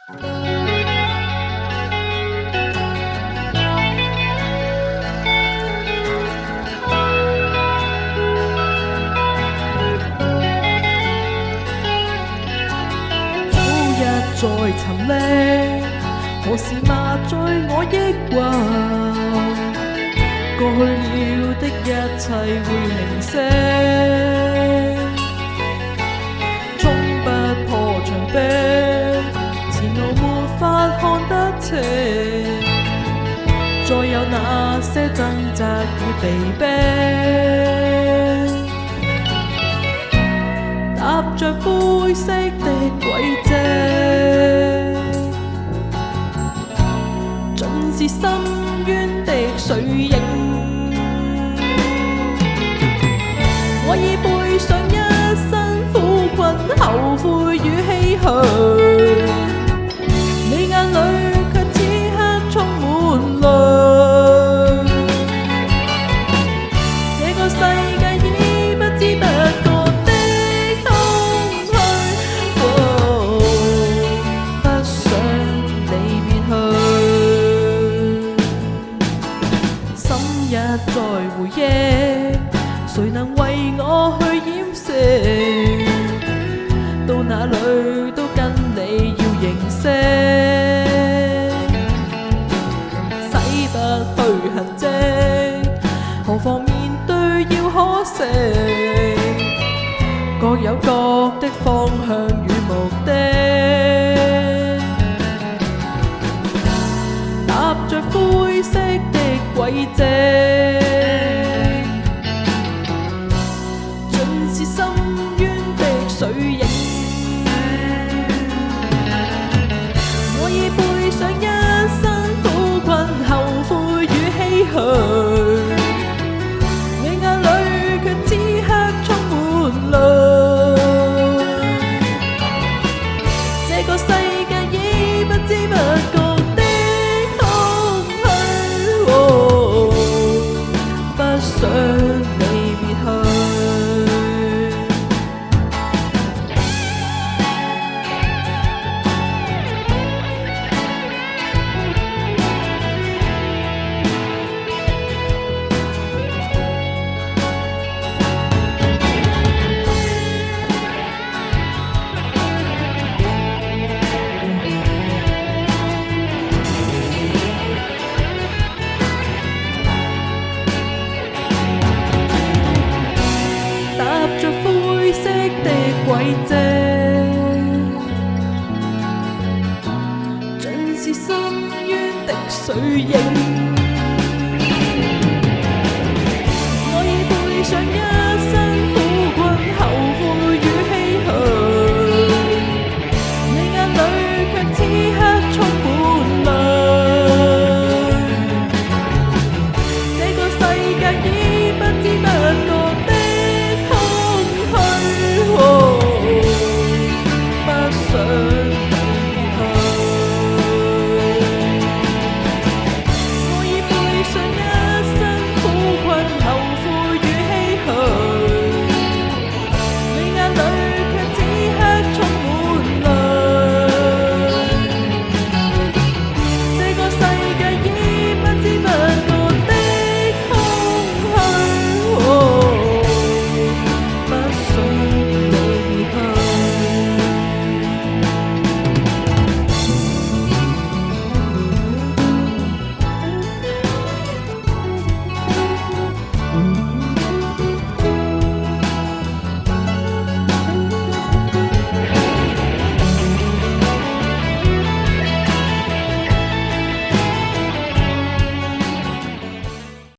在沉溺，何時麻醉我抑鬱？過去了的一切會零息，衝不破牆壁，前路沒法看得清，再有那些掙扎與被逼，踏着灰色的軌跡，盡是深淵的水影。我已背上一身苦困、後悔與唏噓，你眼裏卻此刻充滿淚。這個世界已不知不覺在回憶，誰能為我去掩飾？到哪裏都跟你要認識，洗不去痕跡，何況面對要可惜？各有各的方向與目的，踏着灰色的軌跡，盡是深淵的水影。我已背上一身苦困、後悔與唏噓，你眼裏卻此刻充滿淚。這個世界已不知不覺想你別去。灰色的軌跡，盡是深淵的水影。我已背上一